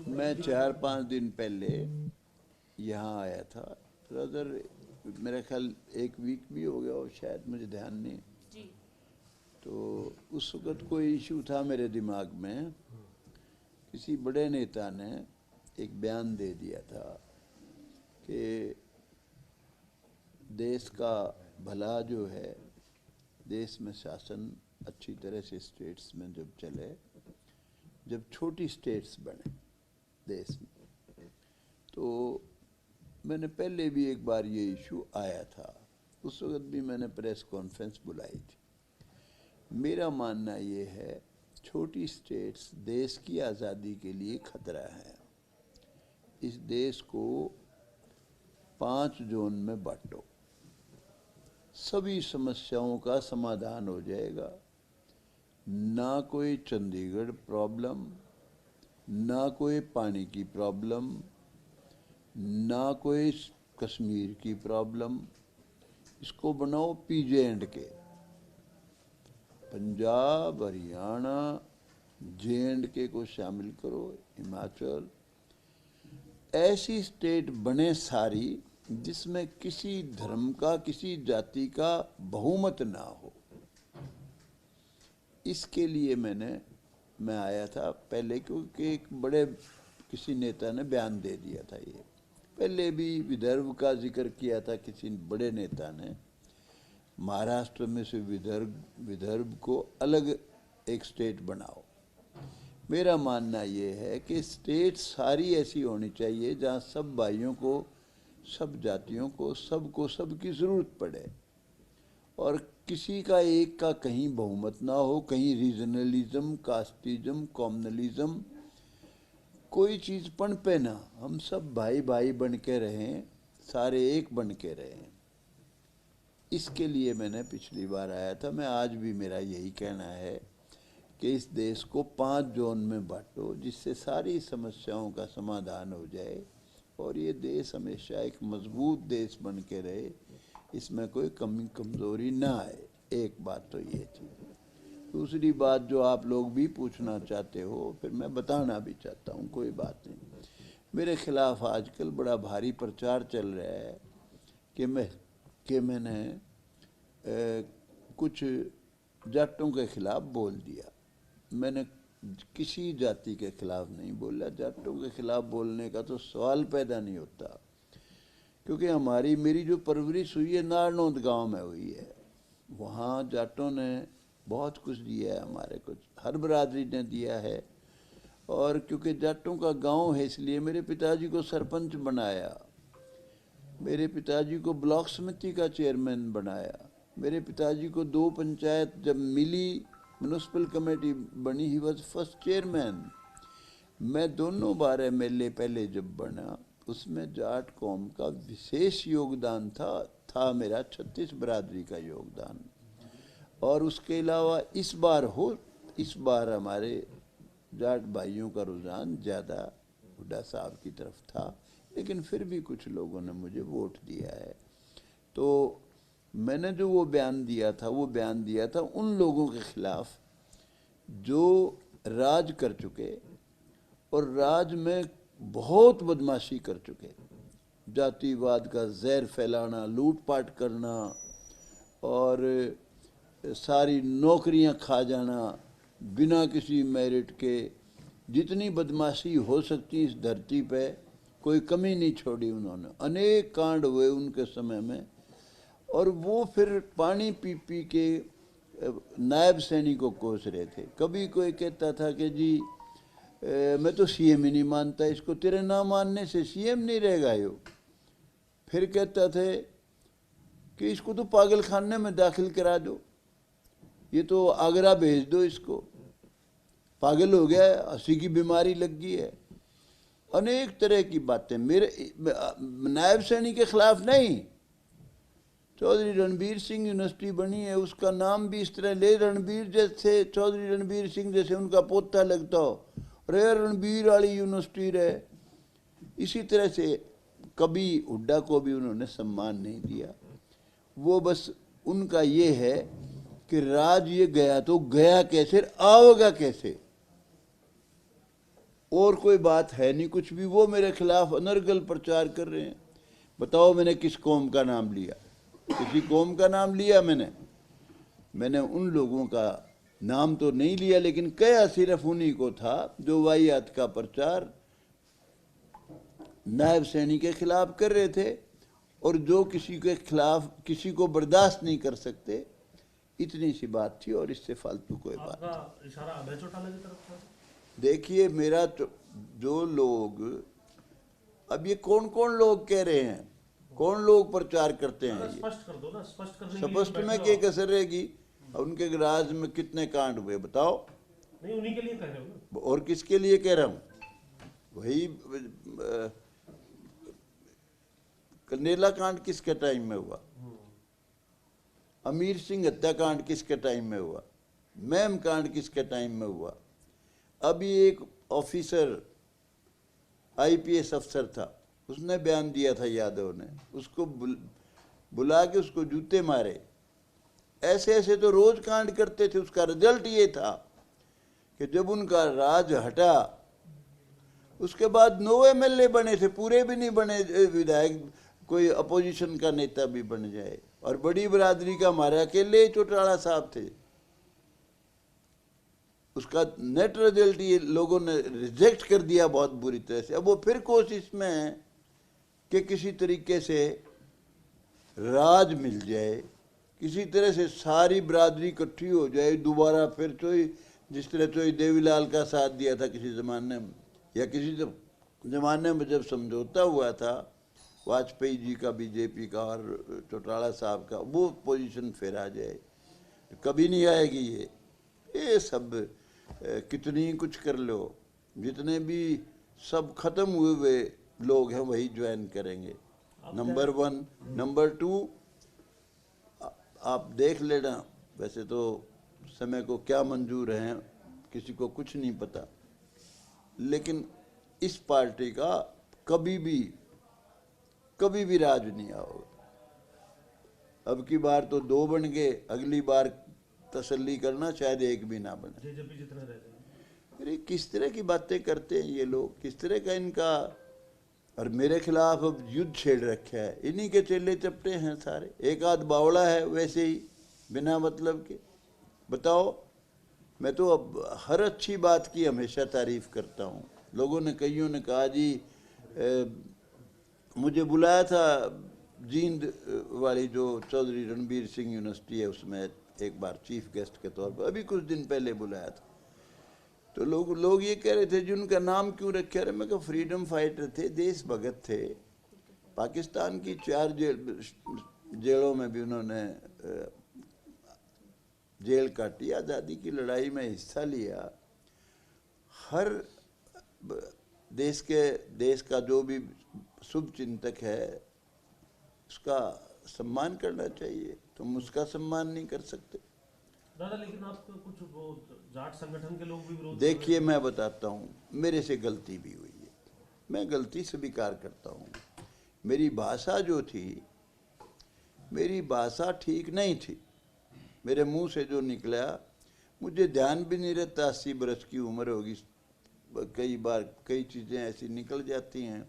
मैं 4-5 दिन पहले यहाँ आया था। रदर मेरा ख्याल 1 वीक भी हो गया और शायद मुझे ध्यान नहीं। जी। तो उस वक़्त कोई इशू था मेरे दिमाग में। किसी बड़े नेता ने एक बयान दे दिया था कि देश का भला जो है, देश में शासन अच्छी तरह से स्टेट्स में जब चले, जब छोटी स्टेट्स बने देश में, तो मैंने पहले भी एक बार ये इशू आया था। उस वक्त भी मैंने प्रेस कॉन्फ्रेंस बुलाई थी। मेरा मानना ये है, छोटी स्टेट्स देश की आज़ादी के लिए खतरा है। इस देश को 5 जोन में बांटो, सभी समस्याओं का समाधान हो जाएगा। ना कोई चंडीगढ़ प्रॉब्लम, ना कोई पानी की प्रॉब्लम, ना कोई कश्मीर की प्रॉब्लम। इसको बनाओ PJ&K, पंजाब, हरियाणा, JNK को शामिल करो, हिमाचल। ऐसी स्टेट बने सारी जिसमें किसी धर्म का, किसी जाति का बहुमत ना हो। इसके लिए मैं आया था पहले, क्योंकि एक बड़े किसी नेता ने बयान दे दिया था। ये पहले भी विदर्भ का जिक्र किया था किसी बड़े नेता ने। महाराष्ट्र में से विदर्भ को अलग एक स्टेट बनाओ। मेरा मानना ये है कि स्टेट सारी ऐसी होनी चाहिए जहाँ सब भाइयों को, सब जातियों को, सबको सबकी ज़रूरत पड़े, और किसी का एक का कहीं बहुमत ना हो, कहीं रीजनलिज्म, कास्टिज्म, कॉम्युनलिज्म, कोई चीज़ पनपे ना। हम सब भाई भाई बन के रहें, सारे एक बन के रहें। इसके लिए मैंने पिछली बार आया था। मैं आज भी मेरा यही कहना है कि इस देश को 5 जोन में बांटो, जिससे सारी समस्याओं का समाधान हो जाए और ये देश हमेशा एक मजबूत देश बन के रहे, इसमें कोई कमी कमज़ोरी ना आए। एक बात तो ये थी। दूसरी बात जो आप लोग भी पूछना चाहते हो, फिर मैं बताना भी चाहता हूँ, कोई बात नहीं। मेरे खिलाफ आजकल बड़ा भारी प्रचार चल रहा है कि मैंने कुछ जाटों के खिलाफ बोल दिया। मैंने किसी जाति के खिलाफ नहीं बोला। जाटों के खिलाफ बोलने का तो सवाल पैदा नहीं होता, क्योंकि मेरी जो परवरिश हुई है नारनौंद गांव में हुई है। वहाँ जाटों ने बहुत कुछ दिया है हमारे को, हर बरादरी ने दिया है। और क्योंकि जाटों का गांव है, इसलिए मेरे पिताजी को सरपंच बनाया, मेरे पिताजी को ब्लॉक समिति का चेयरमैन बनाया, मेरे पिताजी को 2 पंचायत जब मिली, म्यूनिसिपल कमेटी बनी, ही वॉज फर्स्ट चेयरमैन। मैं दोनों बार MLA पहले जब बना, उसमें जाट कौम का विशेष योगदान था मेरा 36 बरादरी का योगदान। और उसके अलावा इस बार हमारे जाट भाइयों का रुझान ज़्यादा हुड्डा साहब की तरफ था, लेकिन फिर भी कुछ लोगों ने मुझे वोट दिया है। तो मैंने जो वो बयान दिया था उन लोगों के खिलाफ जो राज कर चुके और राज में बहुत बदमाशी कर चुके, जातिवाद का जहर फैलाना, लूटपाट करना और सारी नौकरियां खा जाना बिना किसी मेरिट के। जितनी बदमाशी हो सकती इस धरती पे, कोई कमी नहीं छोड़ी उन्होंने। अनेक कांड हुए उनके समय में, और वो फिर पानी पी पी के नायब सैनी को कोस रहे थे। कभी कोई कहता था कि जी मैं तो CM ही नहीं मानता इसको, तेरे ना मानने से CM नहीं रहेगा यो। फिर कहता थे कि इसको तो पागल खाने में दाखिल करा दो, ये तो आगरा भेज दो, इसको पागल हो गया है, हंसी की बीमारी लग गई है। अनेक तरह की बातें मेरे नायब सैनी के खिलाफ नहीं। चौधरी रणबीर सिंह यूनिवर्सिटी बनी है, उसका नाम भी इस तरह ले, रणबीर जैसे, चौधरी रणबीर सिंह जैसे उनका पोता लगता हो, रे रणबीर वाली यूनिवर्सिटी रहे। इसी तरह से कभी हुड्डा को भी उन्होंने सम्मान नहीं दिया। वो बस उनका ये है कि राज ये गया तो गया कैसे, आओगा कैसे। और कोई बात है नहीं कुछ भी। वो मेरे खिलाफ अनर्गल प्रचार कर रहे हैं। बताओ मैंने किस कौम का नाम लिया? किसी कौम का नाम लिया मैंने उन लोगों का नाम तो नहीं लिया, लेकिन कया सिर्फ उन्हीं को था जो वाहियात का प्रचार नायब सैनी के खिलाफ कर रहे थे और जो किसी के खिलाफ किसी को बर्दाश्त नहीं कर सकते। इतनी सी बात थी और इससे फालतू कोई बात आपका इशारा अभय चौटाला की तरफ था। देखिए मेरा जो लोग, अब ये कौन कौन लोग कह रहे हैं, कौन लोग प्रचार करते हैं, ये स्पष्ट कर दो ना, स्पष्ट करने के लिए स्पष्ट बैठे में हो क्या आप। कसर रहेगी? उनके राज में कितने कांड हुए बताओ? नहीं, उन्हीं के लिए कह रहे हो ना। और किसके लिए कह रहा हूँ? वही कंडेला कांड किसके टाइम में हुआ? अमीर सिंह हत्याकांड किसके टाइम में हुआ? मैम कांड किसके टाइम में हुआ? अभी एक ऑफिसर आईपीएस अफसर था, उसने बयान दिया था यादव ने, उसको बुला के उसको जूते मारे। ऐसे ऐसे तो रोज कांड करते थे। उसका रिजल्ट ये था कि जब उनका राज हटा उसके बाद 9 एमएलए बने थे, पूरे भी नहीं बने विधायक, कोई अपोजिशन का नेता भी बन जाए। और बड़ी बरादरी का हमारे अकेले चौटाला साहब थे। उसका नेट रिजल्ट ये लोगों ने रिजेक्ट कर दिया बहुत बुरी तरह से। अब वो फिर कोशिश में है कि किसी तरीके से राज मिल जाए, किसी तरह से सारी बरादरी इकट्ठी हो जाए दोबारा। फिर जिस तरह चोई देवीलाल का साथ दिया था किसी ज़माने में, या किसी ज़माने में जब समझौता हुआ था वाजपेयी जी का, बीजेपी का और चौटाला साहब का, वो पोजीशन फिर आ जाए। कभी नहीं आएगी ये सब कितनी कुछ कर लो, जितने भी सब खत्म हुए लोग हैं वही ज्वाइन करेंगे। नंबर 1। नंबर 2, आप देख लेना, वैसे तो समय को क्या मंजूर है किसी को कुछ नहीं पता, लेकिन इस पार्टी का कभी भी राज नहीं आओगे। अब की बार तो 2 बन गए, अगली बार तसल्ली करना शायद 1 भी ना बने। जेजेपी जितने रह जाएंगे। अरे किस तरह की बातें करते हैं ये लोग, किस तरह का इनका। और मेरे खिलाफ अब युद्ध छेड़ रखा है, इन्हीं के चेले चपटे हैं सारे। एक आध बावड़ा है वैसे ही बिना मतलब के। बताओ, मैं तो अब हर अच्छी बात की हमेशा तारीफ करता हूँ। लोगों ने, कईयों ने कहा जी मुझे बुलाया था जींद वाली जो चौधरी रणबीर सिंह यूनिवर्सिटी है उसमें एक बार चीफ गेस्ट के तौर पर, अभी कुछ दिन पहले बुलाया था। तो लोग ये कह रहे थे जी उनका नाम क्यों रखे? अरे मैं कहा फ्रीडम फाइटर थे, देश भगत थे। पाकिस्तान की 4 जेलों में भी उन्होंने जेल काटी, आज़ादी की लड़ाई में हिस्सा लिया। हर देश का जो भी शुभ चिंतक है उसका सम्मान करना चाहिए। तुम उसका सम्मान नहीं कर सकते। दादा, लेकिन आप तो कुछ वो जाट संगठन के लोग भी विरोध कर रहे देखिए मैं बताता हूँ, मेरे से गलती भी हुई है, मैं गलती स्वीकार करता हूँ। मेरी भाषा जो थी, मेरी भाषा ठीक नहीं थी। मेरे मुंह से जो निकला, मुझे ध्यान भी नहीं रहता, 80 बरस की उम्र होगी, कई बार कई चीज़ें ऐसी निकल जाती हैं,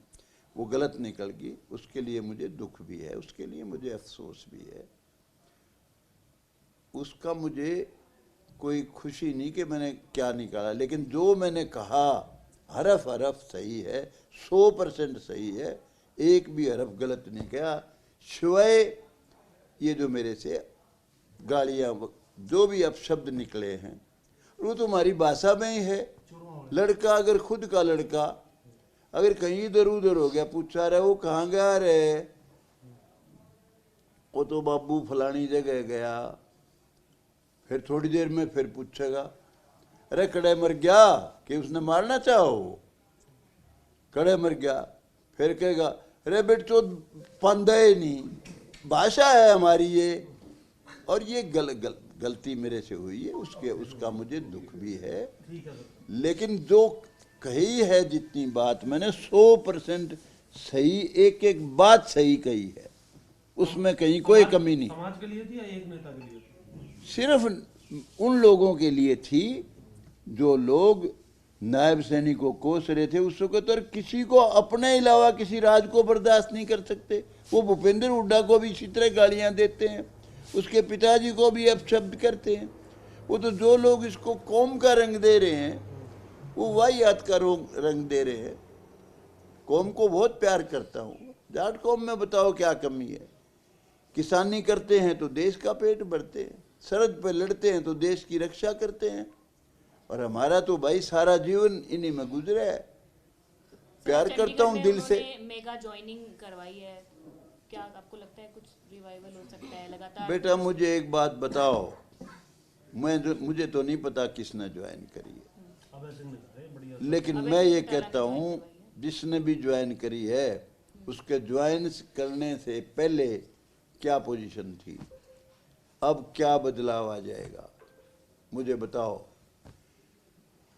वो गलत निकल गई। उसके लिए मुझे दुख भी है, उसके लिए मुझे अफसोस भी है। उसका मुझे कोई खुशी नहीं कि मैंने क्या निकाला, लेकिन जो मैंने कहा हरफ हरफ सही है, 100% सही है, एक भी हरफ गलत नहीं किया। शिवाय ये जो मेरे से गालियाँ, जो भी अपशब्द निकले हैं, वो तुम्हारी भाषा में ही है। लड़का अगर खुद का लड़का अगर कहीं इधर उधर हो गया, पूछा रहे वो कहाँ गया रे, वो तो बाबू फलानी जगह गया। फिर थोड़ी देर में फिर पूछेगा, अरे कड़े मर गया, कि उसने मारना चाहो, कड़े मर गया। फिर कहेगा अरे बेट तो पंदा ही नहीं, भाषा है हमारी ये। और ये गलती मेरे से हुई है, उसका मुझे दुख भी है। ठीक है। लेकिन जो कही है, जितनी बात मैंने 100% सही, एक एक बात सही कही है, उसमें कहीं कोई कमी नहीं। समाज के लिए थी या एक नेता के लिए थी? सिर्फ उन लोगों के लिए थी जो लोग नायब सैनिक को कोस रहे थे उस वक्त, और किसी को अपने अलावा किसी राज को बर्दाश्त नहीं कर सकते। वो भूपेंद्र हुड्डा को भी इसी तरह गालियां देते हैं, उसके पिताजी को भी अपशब्द करते हैं। वो तो जो लोग इसको कौम का रंग दे रहे हैं वो वाहियात का रंग दे रहे हैं। कौम को बहुत प्यार करता हूँ, जाट कौम में बताओ क्या कमी है। किसानी करते हैं तो देश का पेट भरते हैं, सरहद पर लड़ते हैं तो देश की रक्षा करते हैं, और हमारा तो भाई सारा जीवन इन्हीं में गुजरा है। प्यार करता हूँ दिल से। मेगा ज्वाइनिंग करवाई है, क्या आपको लगता है कुछ रिवाइवल हो सकता है लगातार? बेटा मुझे एक बात बताओ, मुझे तो नहीं पता किसने ज्वाइन करी है, अभय सिंह ने कहा है, बढ़िया। लेकिन मैं ये कहता हूँ जिसने भी ज्वाइन करी है उसके ज्वाइन करने से पहले क्या पोजीशन थी, अब क्या बदलाव आ जाएगा मुझे बताओ।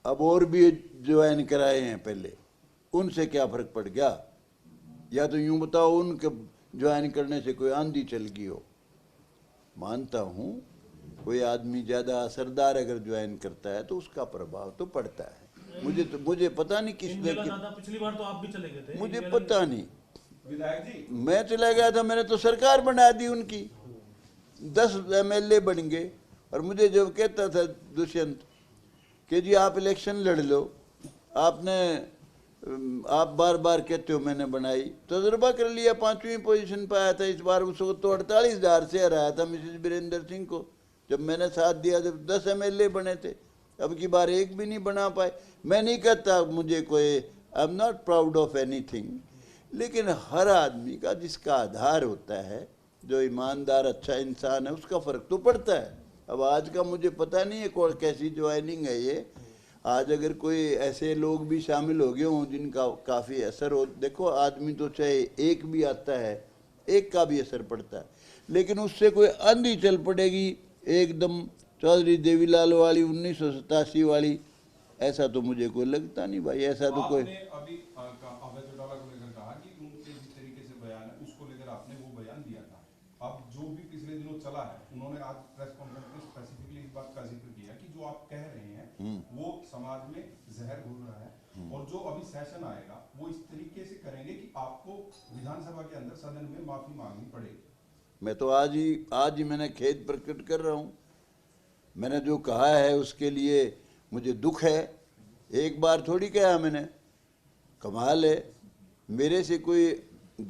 अब और भी ज्वाइन कराए हैं पहले, उनसे क्या फर्क पड़ गया? या तो यूं बताओ उनके ज्वाइन करने से कोई आंधी चल गई हो। मानता हूं कोई आदमी ज़्यादा असरदार अगर ज्वाइन करता है तो उसका प्रभाव तो पड़ता है। मुझे पता नहीं किसने, पिछली बार तो आप भी चले गए थे। मुझे पता नहीं, विधायक जी मैं चला गया था, मैंने तो सरकार बना दी उनकी, 10 MLA बन गए। और मुझे जब कहता था दुष्यंत कि जी आप इलेक्शन लड़ लो, आप बार बार कहते हो मैंने बनाई, तजुर्बा कर लिया, 5वीं पोजीशन पर आया था इस बार। उस वक्त तो 48,000 से हराया था मिसेस बीरेंद्र सिंह को, जब मैंने साथ दिया जब 10 MLA बने थे। अब की बार एक भी नहीं बना पाए। मैं नहीं कहता मुझे कोई, I am not proud of anything, लेकिन हर आदमी का जिसका आधार होता है, जो ईमानदार अच्छा इंसान है, उसका फ़र्क तो पड़ता है। अब आज का मुझे पता नहीं है कौन कैसी ज्वाइनिंग है ये। आज अगर कोई ऐसे लोग भी शामिल हो गए हों जिनका काफ़ी असर हो, देखो आदमी तो चाहे एक भी आता है, एक का भी असर पड़ता है, लेकिन उससे कोई आंधी चल पड़ेगी एकदम चौधरी देवीलाल वाली 1987 वाली, ऐसा तो मुझे कोई लगता नहीं भाई। ऐसा तो कोई आपने अभी अभय चौटाला को लेकर कहा कि उनके जिस तरीके से बयान है उसको लेकर आपने वो बयान दिया था। अब जो भी पिछले दिनों चला है, उन्होंने आज प्रेस कॉन्फ्रेंस में स्पेसिफिकली इस बात का जिक्र किया कि जो आप कह रहे हैं वो समाज में जहर घुल रहा है, और जो अभी सेशन आएगा वो इस तरीके से करेंगे कि आपको विधानसभा के अंदर सदन में माफी मांगनी पड़ेगी। मैं तो आज ही मैंने खेद प्रकट कर रहा हूँ। मैंने जो कहा है उसके लिए मुझे दुख है। एक बार थोड़ी कहा मैंने, कमाल है, मेरे से कोई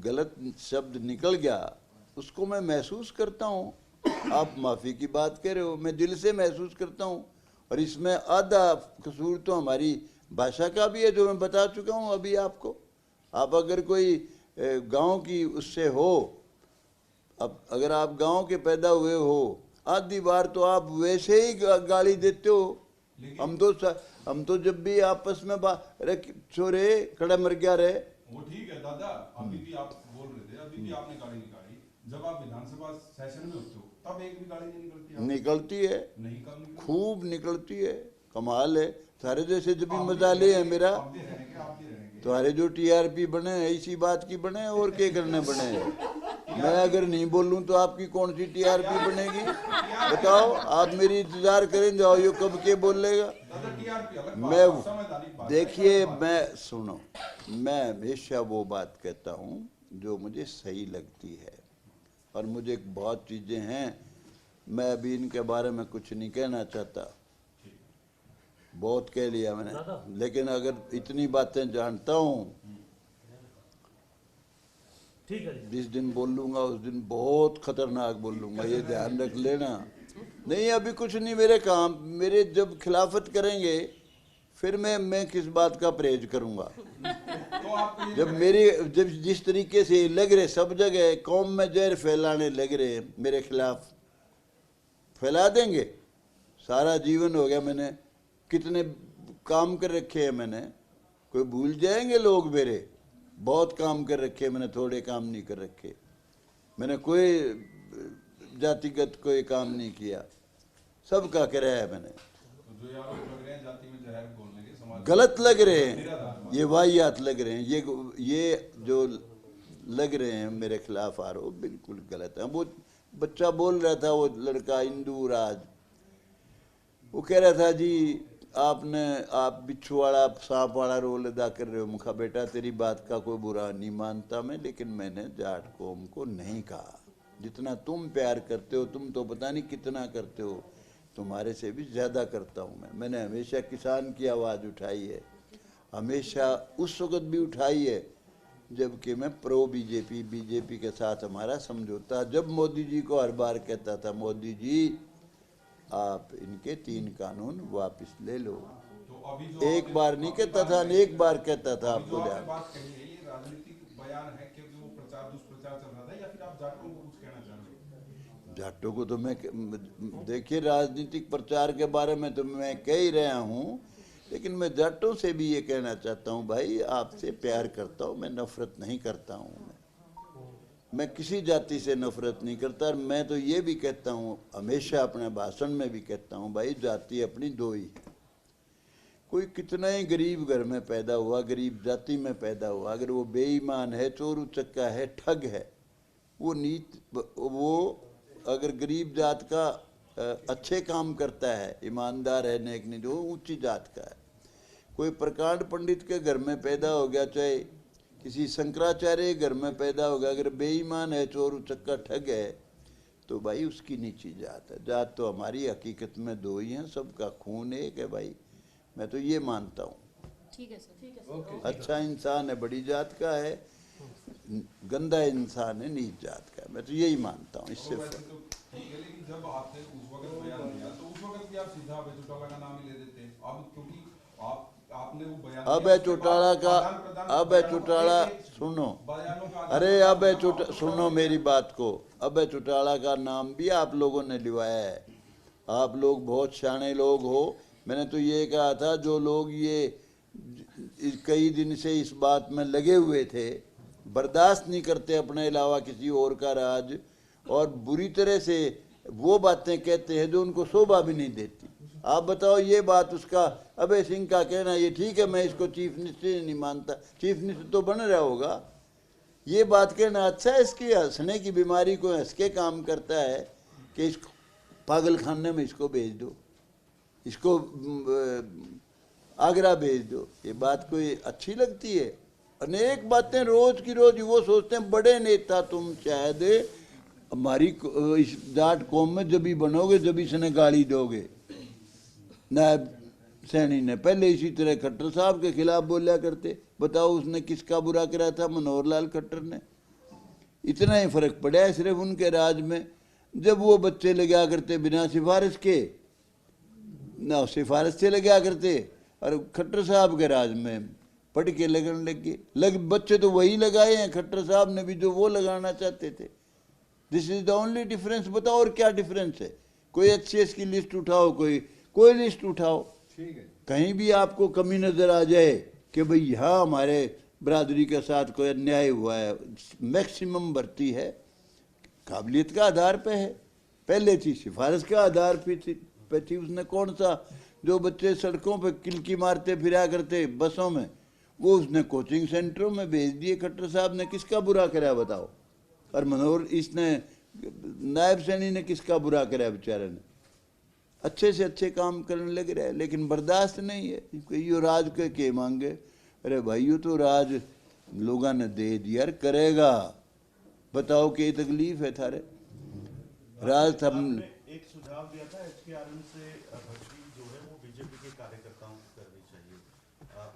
गलत शब्द निकल गया उसको मैं महसूस करता हूँ। आप माफ़ी की बात कह रहे हो, मैं दिल से महसूस करता हूँ। और इसमें आधा कसूर तो हमारी भाषा का भी है, जो मैं बता चुका हूँ अभी आपको। आप अगर कोई गांव की उससे हो, अब अगर आप गांव के पैदा हुए हो, आधी बार तो आप वैसे ही गाली देते हो। हम तो जब भी आपस में छोरे खड़ा मर गया रहे। वो ठीक है दादा, अभी भी आप बोल रहे थे, अभी भी आपने गाली निकाली। जब आप विधानसभा सेशन में होते हो तब एक भी गाली नहीं निकलती? निकलती है, नहीं कब निकलती? खूब निकलती है, कमाल है। सारे जैसे जब भी मजाले है मेरा, आप भी रहेंगे। तुम्हारे जो TRP बने हैं इसी बात की बने हैं, और क्या करने बने हैं। मैं अगर नहीं बोलूं तो आपकी कौन सी TRP बनेगी बताओ? आप मेरी इंतजार करें, जाओ ये कब के बोलेगा। मैं देखिए, मैं सुनो, मैं हमेशा वो बात कहता हूँ जो मुझे सही लगती है, और मुझे बहुत चीज़ें हैं, मैं अभी इनके बारे में कुछ नहीं कहना चाहता, बहुत कह लिया मैंने। लेकिन अगर इतनी बातें जानता हूँ, ठीक है, जिस दिन बोलूँगा उस दिन बहुत खतरनाक बोलूँगा, ये ध्यान रख लेना। नहीं अभी कुछ नहीं, मेरे काम, मेरे जब खिलाफत करेंगे फिर मैं किस बात का परहेज करूँगा। जब जिस तरीके से लग रहे सब जगह कौम में जहर फैलाने लग रहे हैं मेरे खिलाफ, फैला देंगे। सारा जीवन हो गया, मैंने कितने काम कर रखे हैं मैंने, कोई भूल जाएंगे लोग मेरे? बहुत काम कर रखे हैं मैंने, थोड़े काम नहीं कर रखे। मैंने कोई जातिगत कोई काम नहीं किया, सबका कराया है मैंने। जो यार लग रहे हैं जाति में जहर घोलने के, समाज गलत लग रहे हैं, ये वाहियात लग रहे हैं, ये जो लग रहे हैं मेरे खिलाफ आरोप बिल्कुल गलत है। वो बच्चा बोल रहा था, वो लड़का इंदू राज, वो कह रहा था जी आप बिच्छू वाला सांप वाला रोल अदा कर रहे हो। मुखा बेटा तेरी बात का कोई बुरा नहीं मानता मैं, लेकिन मैंने जाट कौम को नहीं कहा। जितना तुम प्यार करते हो, तुम तो पता नहीं कितना करते हो, तुम्हारे से भी ज़्यादा करता हूँ मैं। मैंने हमेशा किसान की आवाज़ उठाई है, हमेशा उस वक़्त भी उठाई है जबकि मैं प्रो बीजेपी के साथ हमारा समझौता, जब मोदी जी को हर बार कहता था मोदी जी आप इनके 3 कानून वापस ले लो। तो अभी जो एक बार नहीं कहता था, अनेक बार कहता था। अभी जो आपको आपने ध्यान, बात कही है, ये राजनीतिक बयान है क्योंकि वो प्रचार दुष्प्रचार चल रहा था, या फिर आप जाटों को कुछ कहना चाह रहे हो? जाटों को तो मैं देखिए राजनीतिक प्रचार के बारे में तो मैं कह ही रहा हूँ, लेकिन मैं जाटों से भी ये कहना चाहता हूँ भाई आपसे प्यार करता हूँ मैं, नफरत नहीं करता हूँ। मैं किसी जाति से नफरत नहीं करता। और मैं तो ये भी कहता हूँ, हमेशा अपने भाषण में भी कहता हूँ भाई जाति अपनी 2 ही है। कोई कितना ही गरीब घर में पैदा हुआ, गरीब जाति में पैदा हुआ, अगर वो बेईमान है, चोर उचक्का है, ठग है, वो अगर गरीब जात का अच्छे काम करता है, ईमानदार है, नेक नहीं, वो ऊंची जात का है। कोई प्रकांड पंडित के घर में पैदा हो गया, चाहे किसी शंकराचार्य घर में पैदा हो गया, अगर बेईमान है, चोर उचक्का ठग है, तो भाई उसकी नीची जात है। जात तो हमारी हकीकत में 2 ही हैं, सबका खून एक है भाई। मैं तो ये मानता हूँ। ठीक है सर, ठीक है सर। अच्छा इंसान है बड़ी जात का है, गंदा इंसान है नीच जात का है। मैं तो यही मानता हूँ। इससे वैसे तो ठीक है, लेकिन जब आपने उस वक्त बयान दिया तो उस वक्त भी आप सीधा अभय चौटाला का नाम ही ले देते। अब क्योंकि आपने वो बयान अभय चौटाला का, अभय चौटाला सुनो, अरे अभय चौटाला सुनो मेरी बात को, अभय चौटाला का नाम भी आप लोगों ने लिवाया है। आप लोग बहुत सियाने लोग हो। मैंने तो ये कहा था जो लोग ये कई दिन से इस बात में लगे हुए थे, बर्दाश्त नहीं करते अपने अलावा किसी और का राज, और बुरी तरह से वो बातें कहते हैं जो उनको शोभा भी नहीं देती। आप बताओ ये बात उसका अभय सिंह का कहना, ये ठीक है मैं इसको चीफ मिनिस्टर नहीं मानता, चीफ मिनिस्टर तो बन रहा होगा, ये बात कहना अच्छा है? इसकी हंसने की बीमारी को हंस के काम करता है कि इसको पागल खाने में इसको भेज दो, इसको आगरा भेज दो। ये बात कोई अच्छी लगती है? अनेक बातें रोज की रोज वो सोचते हैं बड़े नेता तुम शायद हमारी इस जाट कौम में जब भी बनोगे जब इसने गाली दोगे। नायब सैनी ने पहले इसी तरह खट्टर साहब के खिलाफ बोला करते। बताओ उसने किसका बुरा करा था? मनोहर लाल खट्टर ने। इतना ही फर्क पड़ा है सिर्फ उनके राज में, जब वो बच्चे लगा करते बिना सिफारिश के, ना सिफारिश से लगा करते, और खट्टर साहब के राज में पढ़ के लगने लग गए। बच्चे तो वही लगाए हैं खट्टर साहब ने भी जो वो लगाना चाहते थे। This is the only difference. बताओ और क्या डिफरेंस है? कोई HCS की लिस्ट उठाओ, कोई लिस्ट उठाओ, ठीक है, कहीं भी आपको कमी नजर आ जाए कि भाई यहाँ हमारे बरादरी के साथ कोई अन्याय हुआ है। मैक्सिमम भर्ती है काबिलियत का आधार पे है, पहले थी सिफारिश का आधार पे थी। उसने कौन सा जो बच्चे सड़कों पे किलकी मारते फिरा करते बसों में, वो उसने कोचिंग सेंटरों में भेज दिए। खट्टर साहब ने किसका बुरा करा बताओ? और मनोहर इसने नायब सैनी ने किसका बुरा करा? बेचारे ने अच्छे से अच्छे काम करने लग रहे हैं, लेकिन बर्दाश्त नहीं है। यो राज के मांगे, अरे भाइयों तो राज लोगों ने दे दिया, करेगा बताओ क्या तकलीफ है थारे? राज हम एक सुझाव दिया था HKRM से भर्ती जो है वो बीजेपी के कार्यकर्ताओं को करनी चाहिए,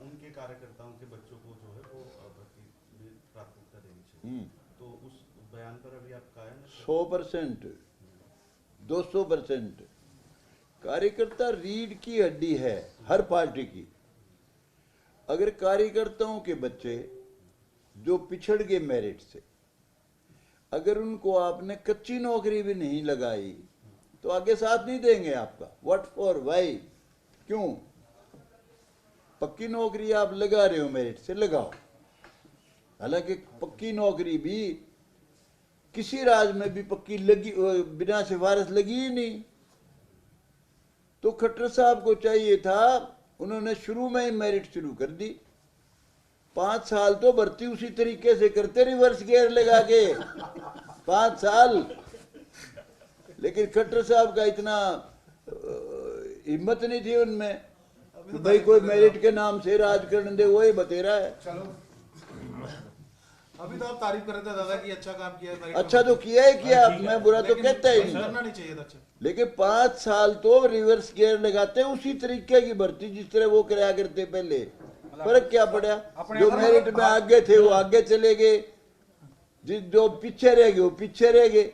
उनके कार्यकर्ताओं के बच्चों को जो है वो भर्ती में प्राथमिकता देनी चाहिए। तो उस बयान पर अभी आप कायम? 100%, 200%। कार्यकर्ता रीढ़ की हड्डी है हर पार्टी की। अगर कार्यकर्ताओं के बच्चे जो पिछड़ गए मेरिट से, अगर उनको आपने कच्ची नौकरी भी नहीं लगाई तो आगे साथ नहीं देंगे आपका। What for? वाई? क्यों? पक्की नौकरी आप लगा रहे हो मेरिट से, लगाओ। हालांकि पक्की नौकरी भी किसी राज्य में भी पक्की लगी बिना सिफारिश लगी ही नहीं। तो खट्टर साहब को चाहिए था, उन्होंने शुरू में ही मेरिट शुरू कर दी। 5 साल तो भर्ती उसी तरीके से करते, रिवर्स गियर लगा के 5 साल। लेकिन खट्टर साहब का इतना हिम्मत नहीं थी उनमें, कि भाई कोई मेरिट के नाम से राज करने दे, वही बतेरा है। चलो अभी तो आप तारीफ कर रहे थे दादा कि अच्छा काम किया है, अच्छा तो किया ही किया, मैं बुरा तो कहता ही नहीं, करना नहीं चाहिए था। अच्छा लेकिन 5 साल तो रिवर्स गियर लगाते हैं उसी तरीके की भर्ती जिस तरह वो कराया करते पहले। फर्क क्या पड़ा? जो मेरिट में आगे थे वो आगे चले गए, जो पीछे रह गए वो पीछे रह गए।